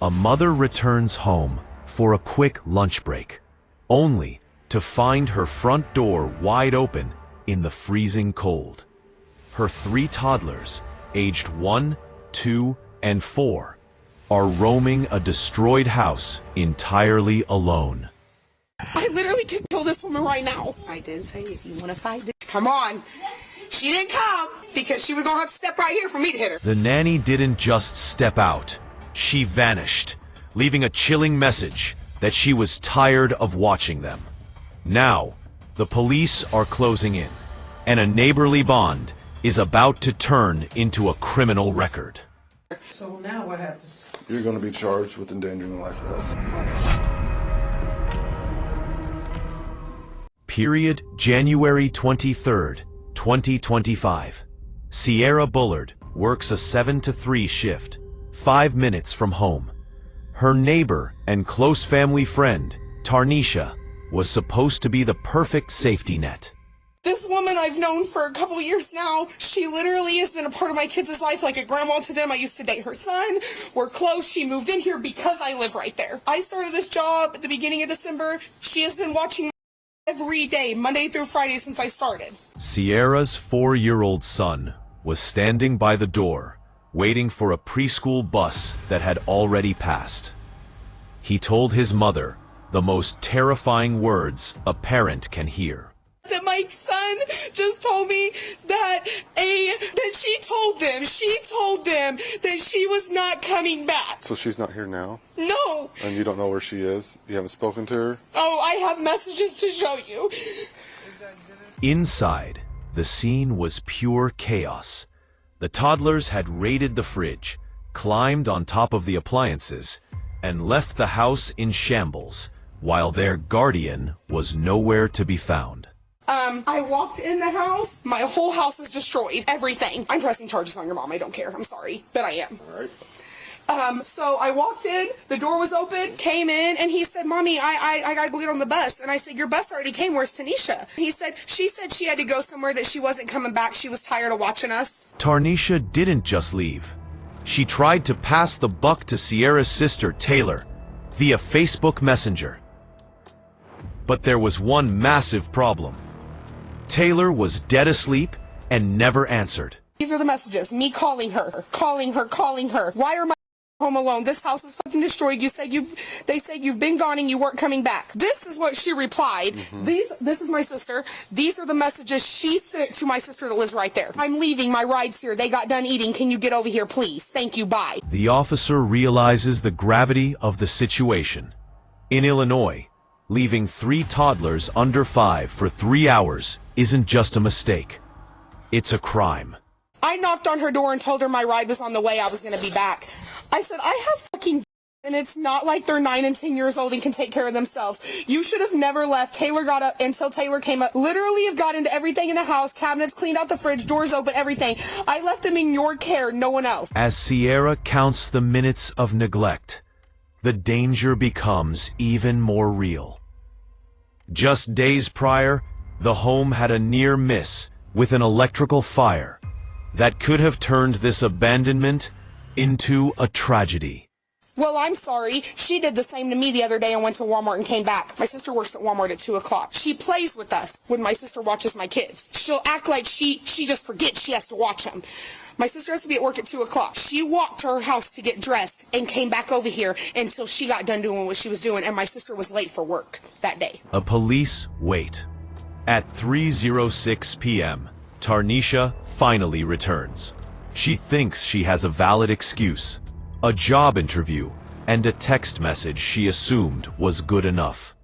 A mother returns home for a quick lunch break, only to find her front door wide open in the freezing cold. Her 3 toddlers, aged 1, 2, and 4, are roaming a destroyed house entirely alone. I literally could kill this woman right now. I did say if you want to fight this, come on. She didn't come because she was going to have to step right here for me to hit her. The nanny didn't just step out. She vanished, leaving a chilling message that she was tired of watching them. Now, the police are closing in, and a neighborly bond is about to turn into a criminal record. So now what happens? You're going to be charged with endangering the life or health. Period, January 23rd, 2025. Sierra Bullard works a 7 to 3 shift, 5 minutes from home. Her neighbor and close family friend, Tarnisha, was supposed to be the perfect safety net. This woman I've known for a couple years now, she literally has been a part of my kids' life like a grandma to them. I used to date her son. We're close. She moved in here because I live right there. I started this job at the beginning of December. She has been watching every day, Monday through Friday, since I started. Sierra's 4-year-old son was standing by the door, waiting for a preschool bus that had already passed. He told his mother the most terrifying words a parent can hear. That my son just told me that she told them that she was not coming back. So she's not here now? No. And you don't know where she is? You haven't spoken to her? Oh, I have messages to show you. Inside, the scene was pure chaos. The toddlers had raided the fridge, climbed on top of the appliances, and left the house in shambles, while their guardian was nowhere to be found. I walked in the house. My whole house is destroyed. Everything. I'm pressing charges on your mom. I don't care. I'm sorry, but I am. All right. So I walked in, the door was open, came in, and he said, Mommy, I gotta go get on the bus. And I said, your bus already came, where's Tanisha? He said, she had to go somewhere, that she wasn't coming back, she was tired of watching us. Tarnisha didn't just leave. She tried to pass the buck to Sierra's sister, Taylor, via Facebook Messenger. But there was one massive problem. Taylor was dead asleep and never answered. These are the messages, me calling her. Why are my home alone? This house is fucking destroyed. They say you've been gone and you weren't coming back. This is what she replied. This is my sister. These are the messages she sent to my sister that lives right there. I'm leaving. My ride's here. They got done eating. Can you get over here, please? Thank you. Bye. The officer realizes the gravity of the situation. In Illinois, leaving 3 toddlers under 5 for 3 hours isn't just a mistake. It's a crime. I knocked on her door and told her my ride was on the way. I was going to be back. I said, I have fucking and it's not like they're 9 and 10 years old and can take care of themselves. You should have never left. Taylor got up until Taylor came up. Literally have got into everything in the house, cabinets, cleaned out the fridge, doors open, everything. I left them in your care, no one else. As Sierra counts the minutes of neglect, the danger becomes even more real. Just days prior, the home had a near miss with an electrical fire that could have turned this abandonment into a tragedy. Well, I'm sorry. She did the same to me the other day and went to Walmart and came back. My sister works at Walmart at 2 o'clock. She plays with us when my sister watches my kids. She'll act like she just forgets she has to watch them. My sister has to be at work at 2 o'clock. She walked to her house to get dressed and came back over here until she got done doing what she was doing, and my sister was late for work that day. A police wait. At 3:06 p.m., Tarnisha finally returns. She thinks she has a valid excuse, a job interview, and a text message she assumed was good enough.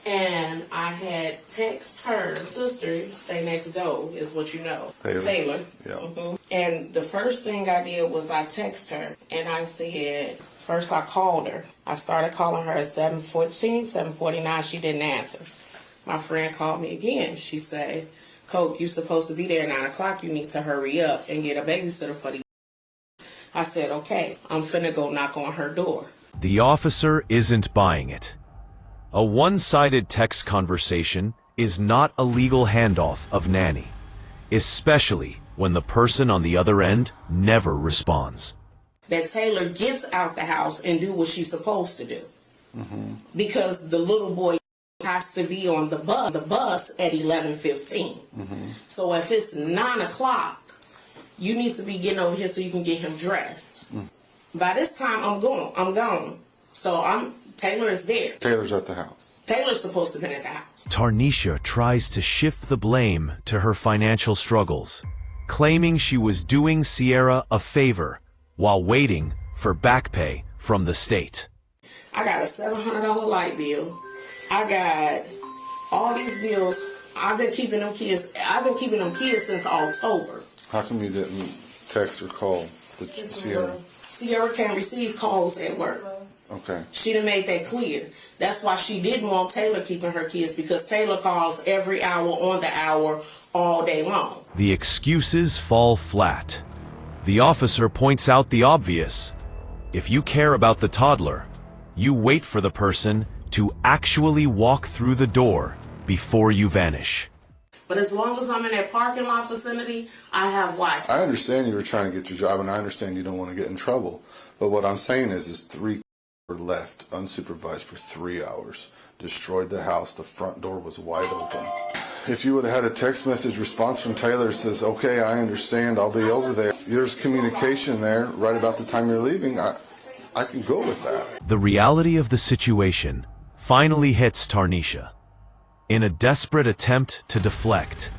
And I had text her sister, stay next door, is what you know, Taylor. Yeah. And the first thing I did was I text her, and I said, first I called her. I started calling her at 7:14, 7:49, she didn't answer. My friend called me again. She said, Coke, you're supposed to be there at 9 o'clock. You need to hurry up and get a babysitter for the... I said, okay, I'm finna go knock on her door. The officer isn't buying it. A one-sided text conversation is not a legal handoff of nanny, especially when the person on the other end never responds. that Taylor gets out the house and do what she's supposed to do. Because the little boy has to be on the bus at 11:15. So if it's 9 o'clock, you need to be getting over here so you can get him dressed. By this time, I'm gone. So Taylor is there. Taylor's at the house. Taylor's supposed to be at the house. Tarnisha tries to shift the blame to her financial struggles, claiming she was doing Sierra a favor while waiting for back pay from the state. I got a $700 light bill. I got all these bills. I've been keeping them kids since October. How come you didn't text or call the Sierra? Sierra can't receive calls at work. Okay. She done made that clear. That's why she didn't want Taylor keeping her kids, because Taylor calls every hour on the hour all day long. The excuses fall flat. The officer points out the obvious. If you care about the toddler, you wait for the person to actually walk through the door before you vanish. But as long as I'm in that parking lot vicinity, I have Wi-Fi. I understand you were trying to get your job, and I understand you don't want to get in trouble. But what I'm saying is 3 were left unsupervised for 3 hours. Destroyed the house. The front door was wide open. If you would have had a text message response from Taylor that says, okay, I understand, I'll be over there. There's communication there right about the time you're leaving. I can go with that. The reality of the situation finally hits Tarnisha. In a desperate attempt to deflect,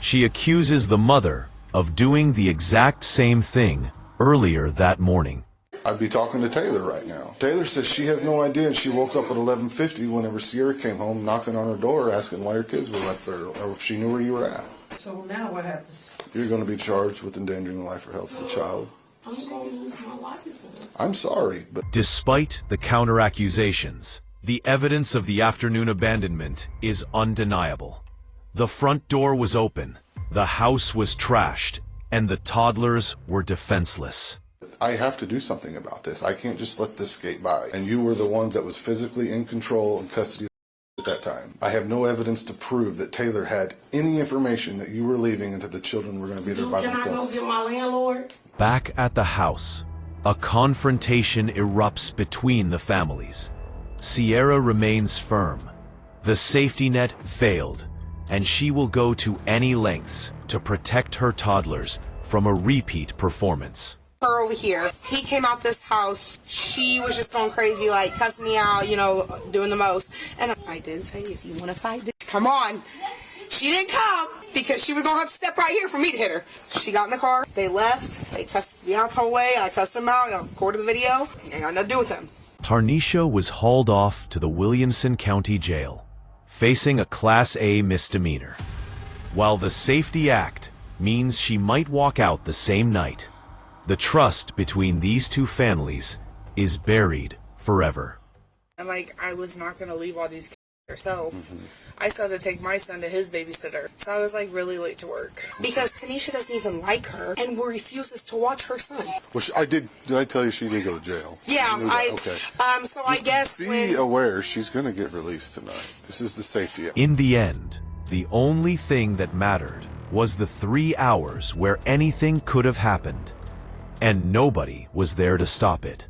she accuses the mother of doing the exact same thing earlier that morning. I'd be talking to Taylor right now. Taylor says she has no idea, and she woke up at 11:50 whenever Sierra came home, knocking on her door, asking why her kids were left there, or if she knew where you were at. So now what happens? You're going to be charged with endangering the life or health of a child. I'm going to lose my license. I'm sorry, but Despite the counter-accusations, the evidence of the afternoon abandonment is undeniable. The front door was open, the house was trashed, and the toddlers were defenseless. I have to do something about this. I can't just let this skate by. And you were the ones that was physically in control and custody at that time. I have no evidence to prove that Taylor had any information that you were leaving and that the children were going to be there by Can I themselves. go get my landlord? Back at the house, a confrontation erupts between the families. Sierra remains firm. The safety net failed, and she will go to any lengths to protect her toddlers from a repeat performance. Her over here. He came out this house. She was just going crazy, like cussing me out, doing the most. And I did say, if you want to fight, bitch, come on. She didn't come because she was going to have to step right here for me to hit her. She got in the car. They left. They cussed me out the whole way. I cussed them out. I recorded the video. Ain't got nothing to do with them. Tarnisha was hauled off to the Williamson County Jail, facing a Class A misdemeanor. While the Safety Act means she might walk out the same night, the trust between these two families is buried forever. And I was not going to leave all these kids herself. I still had to take my son to his babysitter. So I was really late to work. Because Tanisha doesn't even like her and refuses to watch her son. Well, did I tell you she did go to jail? Yeah, Okay. So I guess Be aware she's going to get released tonight. This is the Safety Act. In the end, the only thing that mattered was the 3 hours where anything could have happened, and nobody was there to stop it.